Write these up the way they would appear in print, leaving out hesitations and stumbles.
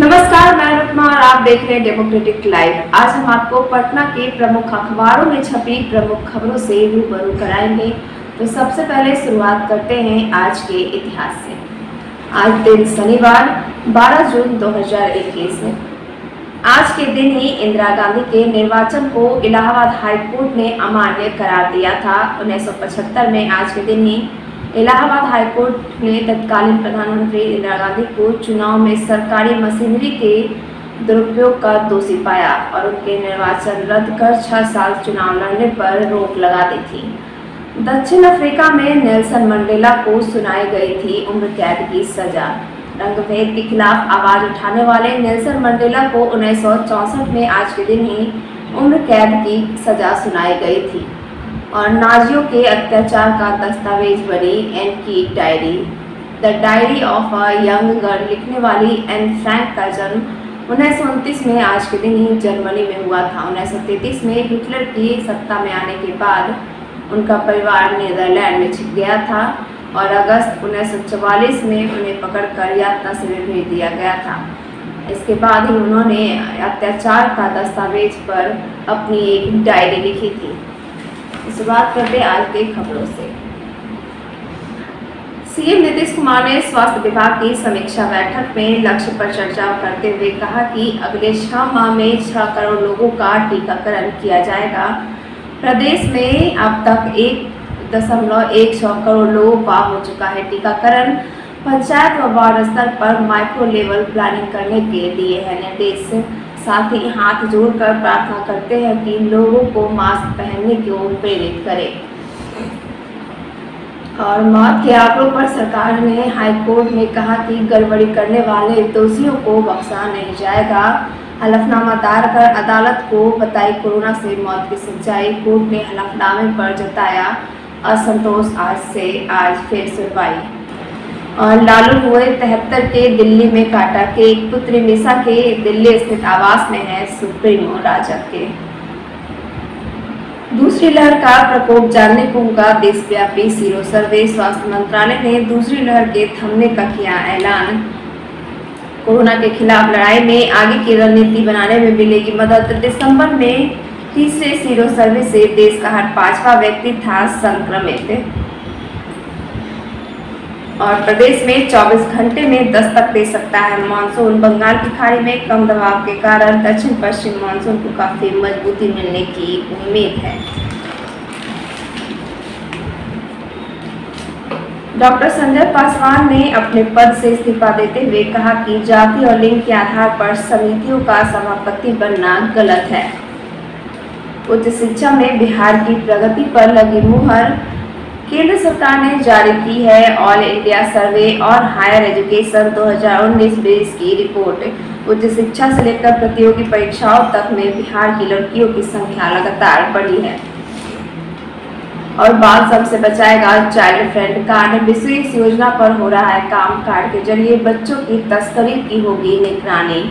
नमस्कार, मैं रुक्मा और आप देख रहे हैं डेमोक्रेटिक लाइव। आज हम आपको पटना के प्रमुख अखबारों में छपी प्रमुख खबरों से रूबरू कराएंगे। तो सबसे पहले शुरुआत करते हैं आज के इतिहास से। आज दिन शनिवार 12 जून 2021 है। आज के दिन ही इंदिरा गांधी के निर्वाचन को इलाहाबाद हाई कोर्ट ने अमान्य करार दिया था। 1975 में आज के दिन ही इलाहाबाद हाई कोर्ट ने तत्कालीन प्रधानमंत्री इंदिरा गांधी को चुनाव में सरकारी मशीनरी के दुरुपयोग का दोषी पाया और उनके निर्वाचन रद्द कर 6 साल चुनाव लड़ने पर रोक लगा दी थी। दक्षिण अफ्रीका में नेल्सन मंडेला को सुनाई गई थी उम्र कैद की सजा। रंगभेद के खिलाफ आवाज उठाने वाले नेल्सन मंडेला को 1964 में आज के दिन ही उम्र कैद की सजा सुनाई गई थी और नाजियों के अत्याचार का दस्तावेज बनी एन की diary, the diary of a young girl लिखने वाली एन फ्रैंक का जन्म 1929 में आज के दिन ही जर्मनी में हुआ था। 1933 में हिटलर की सत्ता में आने के बाद उनका परिवार नीदरलैंड में छिप गया था और अगस्त 1944 में उन्हें पकड़कर यातना शिविर भेज दिया गया था। इसके बाद ही उन्होंने अत्याचार का दस्तावेज पर अपनी एक डायरी लिखी थी। शुरुआत करते हैं आज के खबरों से। सीएम नीतीश कुमार ने स्वास्थ्य विभाग की समीक्षा बैठक में लक्ष्य पर चर्चा करते हुए कहा कि अगले 6 माह में 6 करोड़ लोगों का टीकाकरण किया जाएगा। प्रदेश में अब तक 1.16 करोड़ लोगों का हो चुका है टीकाकरण। पंचायत व वार्ड स्तर पर माइक्रो लेवल प्लानिंग करने के दिए हैं निर्देश। साथ ही हाथ जोड़कर प्रार्थना करते हैं कि लोगों को मास्क पहनने की ओर प्रेरित करें। और मौत के आंकड़ों पर सरकार ने हाई कोर्ट में कहा कि गड़बड़ी करने वाले दोषियों को बख्शा नहीं जाएगा। हलफनामा दायर कर अदालत को बताई कोरोना से मौत की सच्चाई। कोर्ट ने हलफनामे पर जताया असंतोष। आज फिर सुनवाई। और लालू हुए 73 के दिल्ली में काटा केक। पुत्री निशा के दिल्ली स्थित आवास में है सुप्रीमो राजग के। दूसरी लहर का प्रकोप जानने को होगा देशव्यापी सीरो सर्वे। स्वास्थ्य मंत्रालय ने दूसरी लहर के थमने का किया ऐलान। कोरोना के खिलाफ लड़ाई में आगे की रणनीति बनाने में मिलेगी मदद। दिसंबर में तीसरे सीरो सर्वे से देश का हर 5वां व्यक्ति था संक्रमित। और प्रदेश में 24 घंटे में दस्तक दे सकता है मानसून। बंगाल की खाड़ी में कम दबाव के कारण दक्षिण पश्चिम मानसून को काफी मजबूती मिलने की उम्मीद है। डॉक्टर संजय पासवान ने अपने पद से इस्तीफा देते हुए कहा कि जाति और लिंग के आधार पर समितियों का सभापति बनना गलत है। उच्च शिक्षा में बिहार की प्रगति पर लगी मुहर। केंद्र सरकार ने जारी की है ऑल इंडिया सर्वे और हायर एजुकेशन 2019-20 की रिपोर्ट। उच्च शिक्षा से लेकर प्रतियोगी परीक्षाओं तक में बिहार की लड़कियों की संख्या लगातार बढ़ी है। और बाल श्रम से बचाएगा चाइल्ड फ्रेंड कार्ड। विश्व योजना पर हो रहा है काम। कार्ड के जरिए बच्चों की तस्करी की होगी निगरानी।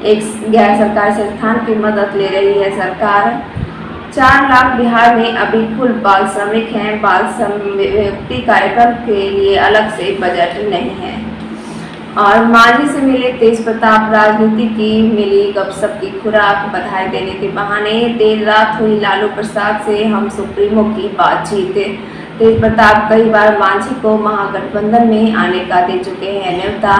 एक गैर सरकारी संस्थान की मदद ले रही है सरकार। 4 लाख बिहार में अभी कुल बाल श्रमिक हैं। बाल समृद्धि कार्यक्रम के लिए अलग से बजट नहीं है। और मांझी से मिले तेज प्रताप। राजनीति की मिली गपशप की खुराक। बधाई देने के बहाने देर रात हुई लालू प्रसाद से हम सुप्रीमो की बातचीत। तेज प्रताप कई बार मांझी को महागठबंधन में आने का दे चुके हैं न्योता।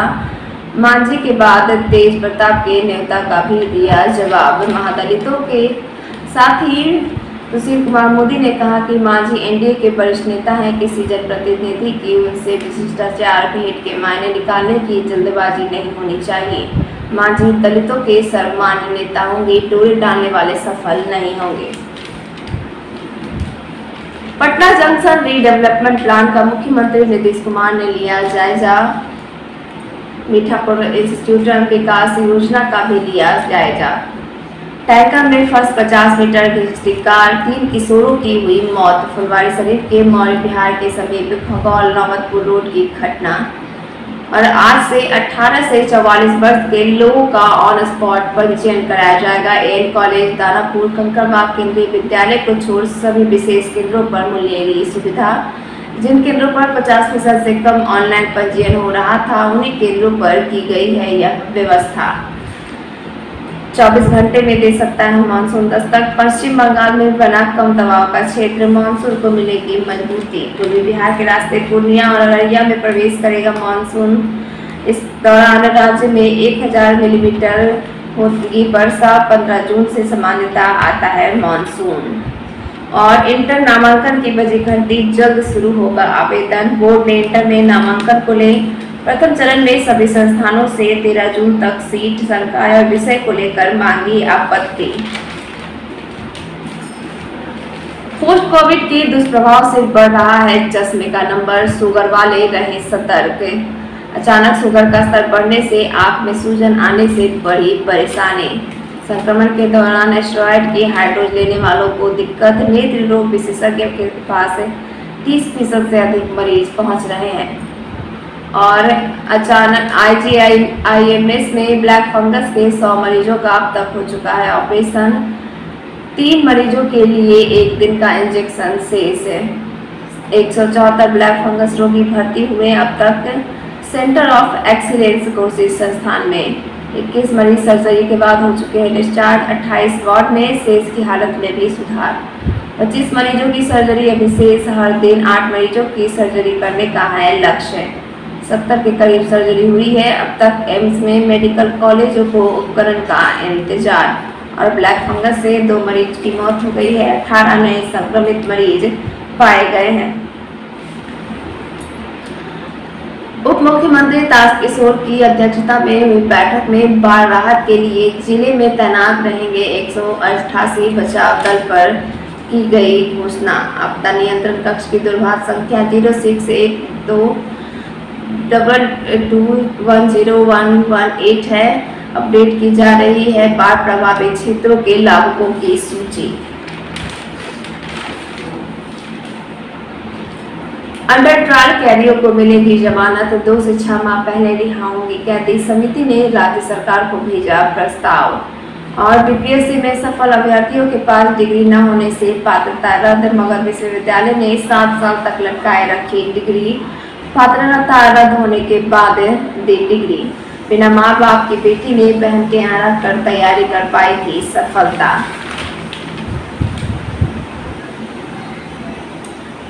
मांझी के बाद तेज प्रताप के न्योता का भी दिया जवाब। महादलितों के साथ ही सुशील कुमार मोदी ने कहा कि मांझी एनडीए के वरिष्ठ नेता हैं। किसी जनप्रतिनिधि की उनसे शिष्टाचार भेंट के मायने निकालने की जल्दबाजी नहीं होनी चाहिए। मांझी दलितों के सर्वमान्य नेता होंगे। डोरी डालने वाले सफल नहीं होंगे। पटना जंक्शन रीडेवलपमेंट प्लान का मुख्यमंत्री नीतीश कुमार ने लिया जायजा। मीठापुर इंस्टीट्यूट विकास योजना का भी लिया जायजा। टैंकर में फंस 50 मीटर घिसटी कार। 3 किशोरों की हुई मौत। फुलवारी शरीफ के मौर्य बिहार के समीप खगौल नौबतपुर रोड की घटना। और आज से 18 से 44 वर्ष के लोगों का ऑन स्पॉट पंजीयन कराया जाएगा। एन कॉलेज दानापुर कंकड़बाग केंद्रीय विद्यालय को छोड़ सभी विशेष केंद्रों पर मिलेगी सुविधा। जिन केंद्रों पर 50% से कम ऑनलाइन पंजीयन हो रहा था, उन्हीं केंद्रों पर की गई है यह व्यवस्था। 24 घंटे में दे सकता है मानसून दस्तक। पश्चिम बंगाल में बना कम दबाव का क्षेत्र, मानसून को मिलेगी मजबूती। पूर्वी बिहार के रास्ते पूर्णिया और अररिया में प्रवेश करेगा मानसून। इस दौरान राज्य में 1000 मिलीमीटर होगी वर्षा। 15 जून से सामान्यता आता है मानसून। और इंटर नामांकन की बजी घंटी, जल्द शुरू होगा आवेदन। बोर्ड ने इंटर में नामांकन को ले प्रथम चरण में सभी संस्थानों से 13 जून तक सीट, संकाय और विषय को लेकर मांगी आपत्ति। पोस्ट कोविड के दुष्प्रभाव से बढ़ रहा है चश्मे का नंबर, शुगर वाले रहे सतर्क। अचानक शुगर का स्तर बढ़ने से आंख में सूजन आने से बढ़ी परेशानी। संक्रमण के दौरान स्टेरॉयड की हाई डोज लेने वालों को दिक्कत। नेत्र रोग विशेषज्ञ के पास 30% से अधिक मरीज पहुंच रहे हैं। और अचानक IGIMS में ब्लैक फंगस के 100 मरीजों का अब तक हो चुका है ऑपरेशन। 3 मरीजों के लिए 1 दिन का इंजेक्शन शेष है। 174 ब्लैक फंगस रोगी भर्ती हुए अब तक सेंटर ऑफ एक्सीलेंस कोशिश संस्थान में। 21 मरीज सर्जरी के बाद हो चुके हैं डिस्चार्ज। 28 वार्ड में, शेष की हालत में भी सुधार। 25 मरीजों की सर्जरी अभी शेष। हर दिन 8 मरीजों की सर्जरी करने का है लक्ष्य। 70 के करीब सर्जरी हुई है अब तक। एम्स में मेडिकल कॉलेजों को उपकरण का इंतजार। और ब्लैक फंगस से 2 मरीज की मौत हो गई है। 18 नए संक्रमित मरीज पाए गए हैं। उप मुख्यमंत्री तारकिशोर की अध्यक्षता में हुई बैठक में बाढ़ राहत के लिए जिले में तैनात रहेंगे 188 बचाव दल पर की गई घोषणा। आपदा नियंत्रण कक्ष की दूरभाष संख्या 0612210118 है। अपडेट की जा रही है बाढ़ प्रभावित क्षेत्रों के लाभुकों की सूची। अंडर ट्रायल कैदियों को मिलेगी जमानत। 2 से 6 माह पहले रिहा होंगी कैदी। समिति ने राज्य सरकार को भेजा प्रस्ताव। और बीपीएससी में सफल अभ्यर्थियों के पास डिग्री न होने से पात्रता रद्द। मगध विश्वविद्यालय ने 7 साल तक लटकाए रखी डिग्री। पात्रता रद्द होने के बाद दी डिग्री। बिना माँ बाप की बेटी ने बहन के यहाँ रहकर तैयारी कर पाई थी सफलता।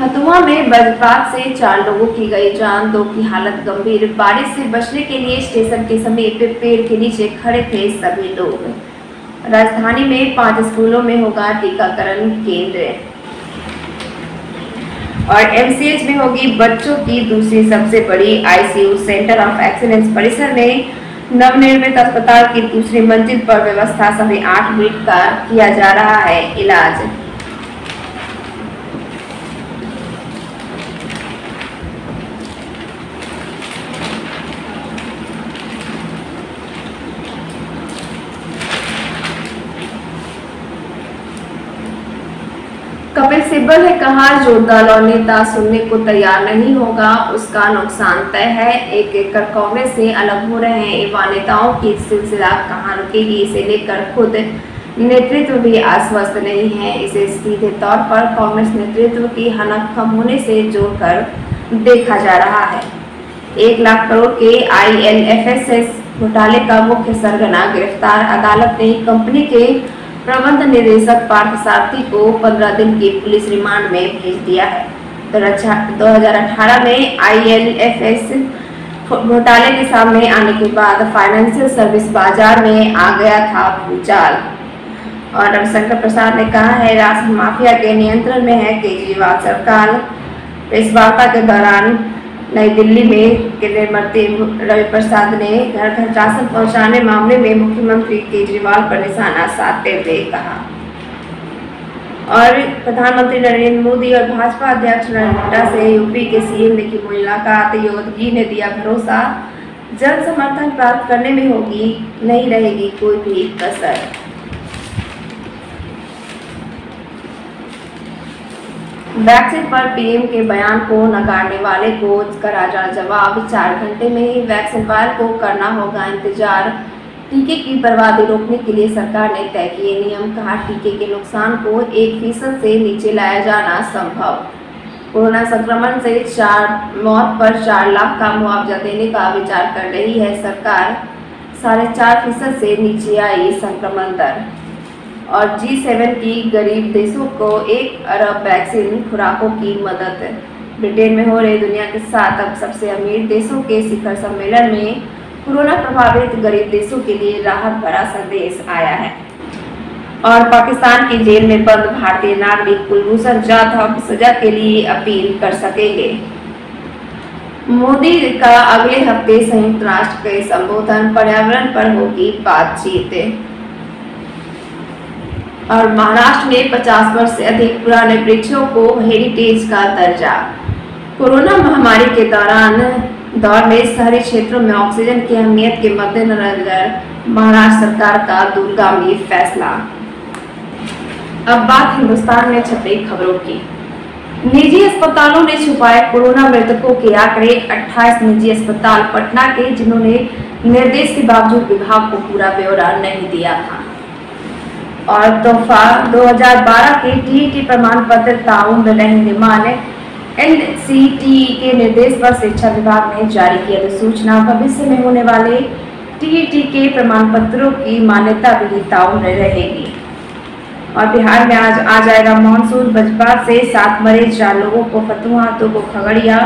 हथुआ में वज्रपात से 4 लोगों की गई जान, 2 की हालत गंभीर। बारिश से बचने के लिए स्टेशन के समीप पेड़ के नीचे खड़े थे सभी लोग। राजधानी में 5 स्कूलों में होगा टीकाकरण केंद्र। और एमसीएच में होगी बच्चों की दूसरी सबसे बड़ी आईसीयू। सेंटर ऑफ एक्सीलेंस परिसर में नवनिर्मित अस्पताल की दूसरी मंजिल पर व्यवस्था। सभी 8 बेड का किया जा रहा है इलाज। कपिल सिब्बल ने कहा, जो दल और नेता सुनने को तैयार नहीं होगा उसका नुकसान तय है। एक एक कर कांग्रेस से अलग हो रहे हैं युवा नेताओं की सिलसिला कहां रुकेगी, इसे लेकर खुद नेतृत्व भी आश्वस्त नहीं है। इसे सीधे तौर पर कांग्रेस नेतृत्व की हनक कम होने से जोड़कर देखा जा रहा है। 1 लाख करोड़ के IL&FS घोटाले का मुख्य सरगना गिरफ्तार। अदालत ने कंपनी के प्रबंध निदेशक पार्थ सारथी को 15 दिन की पुलिस रिमांड में भेज दिया है। 2018 में IL&FS घोटाले के सामने आने के बाद फाइनेंशियल सर्विस बाजार में आ गया था भूचाल। और रविशंकर प्रसाद ने कहा है, राशन माफिया के नियंत्रण में है केजरीवाल सरकार। प्रेस वार्ता के दौरान नई दिल्ली में केंद्रीय मंत्री रवि प्रसाद ने घर घर राशन पहुंचाने मामले में मुख्यमंत्री केजरीवाल पर निशाना साधते हुए कहा। और प्रधानमंत्री नरेंद्र मोदी और भाजपा अध्यक्ष नड्डा से यूपी के सीएम ने की मुलाकात। योगी ने दिया भरोसा, जन समर्थन प्राप्त करने में होगी नहीं रहेगी कोई भी कसर। वैक्सीन पर पीएम के बयान को नकारने वाले को करा जवाब। 4 घंटे में ही वैक्सीन वायर को करना होगा इंतजार। टीके की बर्बादी रोकने के लिए सरकार ने तय किए नियम। कहा, टीके के नुकसान को 1% से नीचे लाया जाना संभव। कोरोना संक्रमण से 4 मौत पर 4 लाख का मुआवजा देने का विचार कर रही है सरकार। 4.5% से नीचे आई संक्रमण दर। और G7 की गरीब देशों को 1 अरब वैक्सीन खुराकों की मदद। ब्रिटेन में हो रहे दुनिया के 7 अब सबसे अमीर देशों के शिखर सम्मेलन में कोरोना प्रभावित गरीब देशों के लिए राहत भरा संदेश आया है। और पाकिस्तान की जेल में बंद भारतीय नागरिक कुलभूषण जाधव सजा के लिए अपील कर सकेंगे। मोदी का अगले हफ्ते संयुक्त राष्ट्र के संबोधन, पर्यावरण पर होगी बातचीत। और महाराष्ट्र में 50 वर्ष से अधिक पुराने वृक्षों को हेरिटेज का दर्जा। कोरोना महामारी के दौर में शहरी क्षेत्रों में ऑक्सीजन की अहमियत के मद्देनजर महाराष्ट्र सरकार का दूरगामी फैसला। अब बात हिंदुस्तान में छपी खबरों की। निजी अस्पतालों ने छुपाए कोरोना मृतकों के आंकड़े। 28 निजी अस्पताल पटना के जिन्होंने निर्देश के बावजूद विभाग को पूरा ब्यौरा नहीं दिया था। और तोहफा 2012 के टीईटी प्रमाण पत्र ताउम्र रहेंगे मान्य। एनसीटीई के निर्देश पर शिक्षा विभाग ने जारी की अधिसूचना। भविष्य में होने वाले टीईटी के प्रमाण पत्रों की मान्यता भी ताउम्र रहेगी। और बिहार में आज आ जाएगा मानसून। वज्रपात से 7 मरे, 4 लोगों को फतुहा, 2 को खगड़िया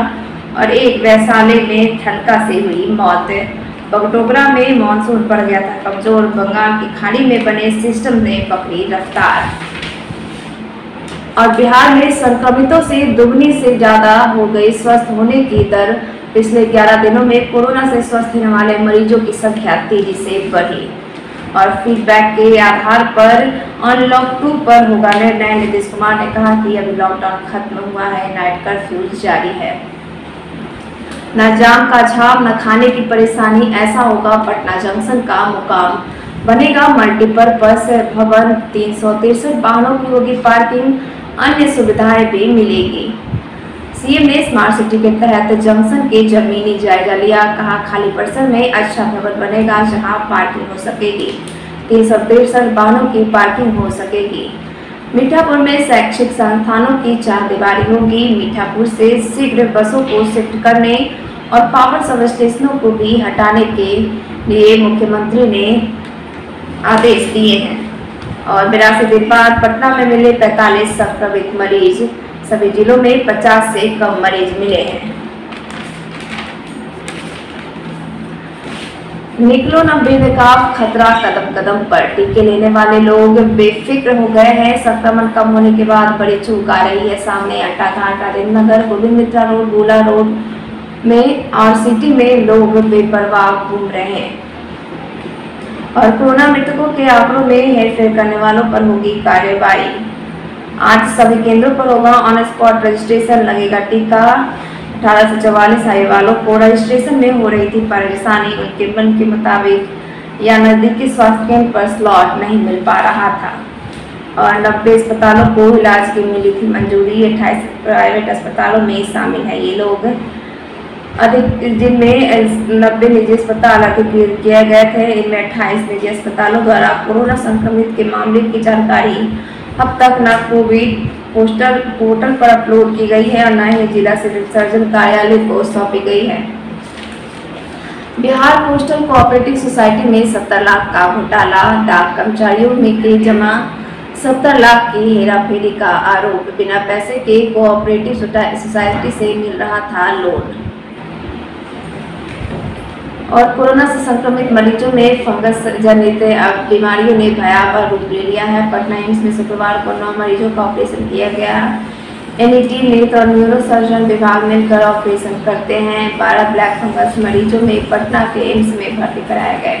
और 1 वैशाली में ठनका से हुई मौत। बगडोगरा में मानसून पड़ गया था कमजोर। बंगाल की खाड़ी में बने सिस्टम ने पकड़ी रफ्तार। और बिहार में संक्रमितों से दुगनी से ज्यादा हो गई स्वस्थ होने की दर। पिछले 11 दिनों में कोरोना से स्वस्थ होने वाले मरीजों की संख्या तेजी से बढ़ी। और फीडबैक के आधार पर अनलॉक 2 पर होगा निर्णय। नीतीश कुमार ने कहा कि अभी लॉकडाउन खत्म हुआ है, नाइट कर्फ्यू जारी है। न जाम का झाम, न खाने की परेशानी, ऐसा होगा पटना जंक्शन का मुकाम। बनेगा मल्टीपर्पज भवन, 363 वाहनों की होगी पार्किंग, अन्य सुविधाएं भी मिलेगी। सीएम ने स्मार्ट सिटी के तहत जंक्शन के जमीनी जायजा लिया। कहा खाली परिसर में अच्छा भवन बनेगा जहां पार्किंग हो सकेगी। 363 वाहनों की पार्किंग हो सकेगी। मीठापुर में शैक्षिक संस्थानों की चारदीवारी होगी। मीठापुर से शीघ्र बसों को शिफ्ट करने और पावर सब स्टेशनों को भी हटाने के लिए मुख्यमंत्री ने आदेश दिए हैं। और 82 दिन बाद पटना में मिले 45 संक्रमित मरीज। सभी जिलों में 50 से कम मरीज मिले हैं। निकलो न बेनकाब, खतरा कदम कदम पर। टीके लेने वाले लोग बेफिक्र हो गए हैं। संक्रमण कम होने के बाद बड़ी चूक आ रही है सामने। अट्टाघाट, राजेंद्र नगर, गोविंद मित्रा रोड, गोला रोड में और सिटी में लोग बेपरवाह घूम रहे हैं। और कोरोना मृतकों के आंकड़ों में हेरफेर करने वालों पर होगी कार्रवाई। आज सभी केंद्रों पर होगा ऑन स्पॉट रजिस्ट्रेशन, लगेगा टीका। 18 से 44 आयु वालों को रजिस्ट्रेशन में हो रही थी परेशानी। उनके मन के मुताबिक या नजदीकी स्वास्थ्य केंद्र पर स्लॉट नहीं मिल पा रहा था। और 90 अस्पतालों को इलाज की मिली थी मंजूरी। 28 प्राइवेट अस्पतालों में शामिल है ये लोग अधिक, जिनमें 90 निजी अस्पताल अधिकृत किए गए थे। इनमें 28 निजी अस्पतालों द्वारा कोरोना संक्रमित के मामले की जानकारी अब तक न कोविड पोर्टल पर अपलोड की गई है और न ही जिला सिविल सर्जन कार्यालय को सौंपी गई है। बिहार पोस्टल कोऑपरेटिव सोसाइटी में 70 लाख का घोटाला। डाक कर्मचारियों में के जमा 70 लाख की हेराफेरी का आरोप। बिना पैसे के कोऑपरेटिव सोसाइटी से मिल रहा था लोन। और कोरोना से संक्रमित मरीजों में फंगस जनित बीमारियों ने भयावह रूप ले लिया है। पटना एम्स में शुक्रवार को 9 मरीजों का ऑपरेशन किया गया। एनईटी, नेत्र और न्यूरो सर्जन विभाग मिलकर ऑपरेशन करते हैं। 12 ब्लैक फंगस मरीजों में पटना के एम्स में भर्ती कराया गया।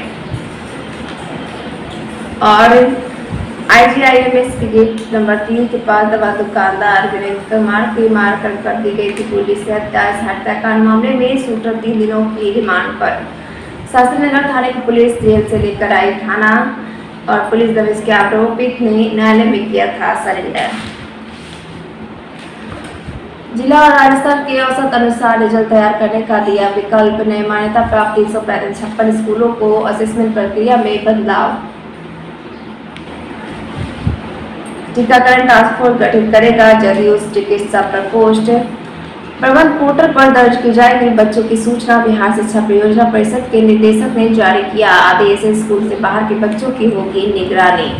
और IGIMS के गेट नंबर 3 के पास दवा दुकानदार वीरेंद्र कुमार की मारकर कर दी गई थी पुलिस हत्याकांड मामले में शूटर 3 दिनों की रिमांड पर। शास्त्री नगर थाने की पुलिस जेल से लेकर आई थाना और पुलिस दबिश के आरोपित ने न्यायालय में किया था सरेंडर। जिला और राज्य स्तर के औसत अनुसार रिजल्ट तैयार करने का दिया विकल्प। नई मान्यता प्राप्त 356 स्कूलों को असेसमेंट प्रक्रिया में बदलाव। टीकाकरण टास्क फोर्स गठित करेगा जदयू चिकित्सा प्रकोष्ठ। प्रबंध पोर्टल पर दर्ज की जाएगी बच्चों की सूचना। बिहार शिक्षा परियोजना परिषद के निदेशक ने जारी किया आदेश। स्कूल से बाहर के बच्चों की होगी निगरानी।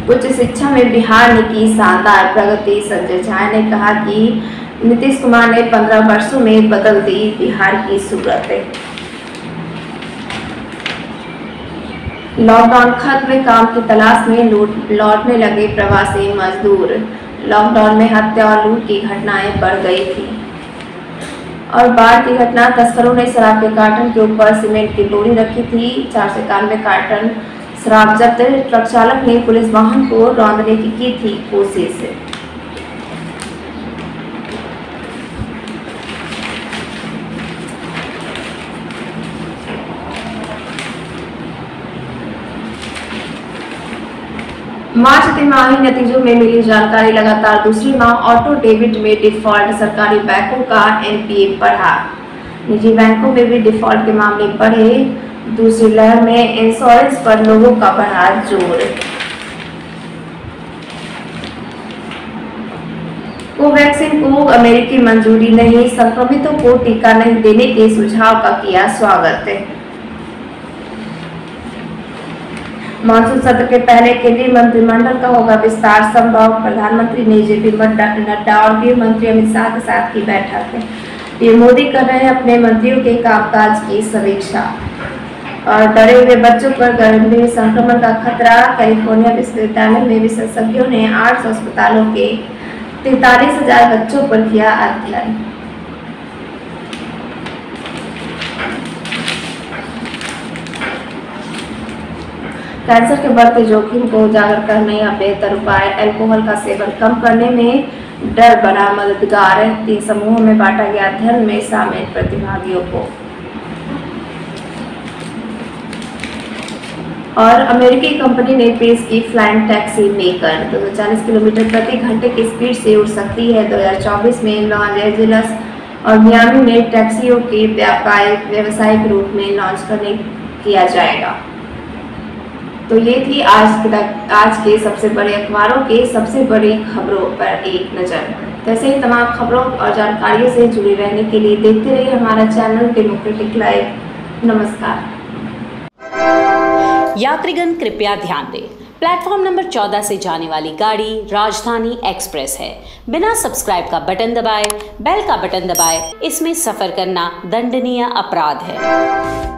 उच्च शिक्षा में बिहार ने की शानदार प्रगति। संजय झा ने कहा कि नीतीश कुमार ने 15 वर्षों में बदल दी बिहार की सूरत। लॉकडाउन खत्म, काम की तलाश में लौटने लगे प्रवासी मजदूर। लॉकडाउन में हत्या और लूट की घटनाएं बढ़ गई थी। और बाढ़ की घटना, तस्करों ने शराब के कार्टन के ऊपर सीमेंट की बोरी रखी थी। 491 कार्टन शराब जब्त। ट्रक चालक ने पुलिस वाहन को रौंदने की थी कोशिश। मार्च तिमाही नतीजों में मिली जानकारी। लगातार दूसरी माह ऑटो डेबिट में डिफॉल्ट। सरकारी बैंकों का एनपीए बढ़ा। निजी बैंकों में भी डिफॉल्ट के मामले बढ़े। दूसरी लहर में इंश्योरेंस पर लोगों का बढ़ा जोर। कोवैक्सीन को अमेरिकी मंजूरी नहीं। संक्रमितों को टीका नहीं देने के सुझाव का किया स्वागत। मानसून सत्र के पहले केंद्रीय मंत्रिमंडल का होगा विस्तार संभव। प्रधानमंत्री ने जेपी नड्डा और गृह मंत्री अमित शाह के साथ की बैठक। पीएम मोदी कर रहे हैं अपने मंत्रियों के कामकाज की समीक्षा। और डरे हुए बच्चों पर गंभीर संक्रमण का खतरा। कैलिफोर्निया विश्वविद्यालय में विशेषज्ञों ने 800 अस्पतालों के 43,000 बच्चों पर किया अध्ययन। कैंसर के बढ़ते जोखिम को उजागर करने या बेहतर उपाय। अल्कोहल का सेवन कम करने में डर बना मददगार। 3 समूहों में बांटा गया अध्ययन में शामिल प्रतिभागियों को। और अमेरिकी कंपनी ने पेश की फ्लाइंग टैक्सी मेकर। 240 किलोमीटर प्रति घंटे की स्पीड से उड़ सकती है। 2024 में लॉस एंजेलिस और मियामी में टैक्सियों की व्यावसायिक रूप में लॉन्च किया जाएगा। तो ये थी आज के सबसे बड़े अखबारों के सबसे बड़ी खबरों पर एक नज़र। वैसे ही तमाम खबरों और जानकारियों से जुड़े रहने के लिए देखते रहिए हमारा चैनल डेमोक्रेटिक लाइव। नमस्कार। यात्रीगण कृपया ध्यान दें, प्लेटफॉर्म नंबर 14 से जाने वाली गाड़ी राजधानी एक्सप्रेस है। बिना सब्सक्राइब का बटन दबाए, बेल का बटन दबाए, इसमें सफर करना दंडनीय अपराध है।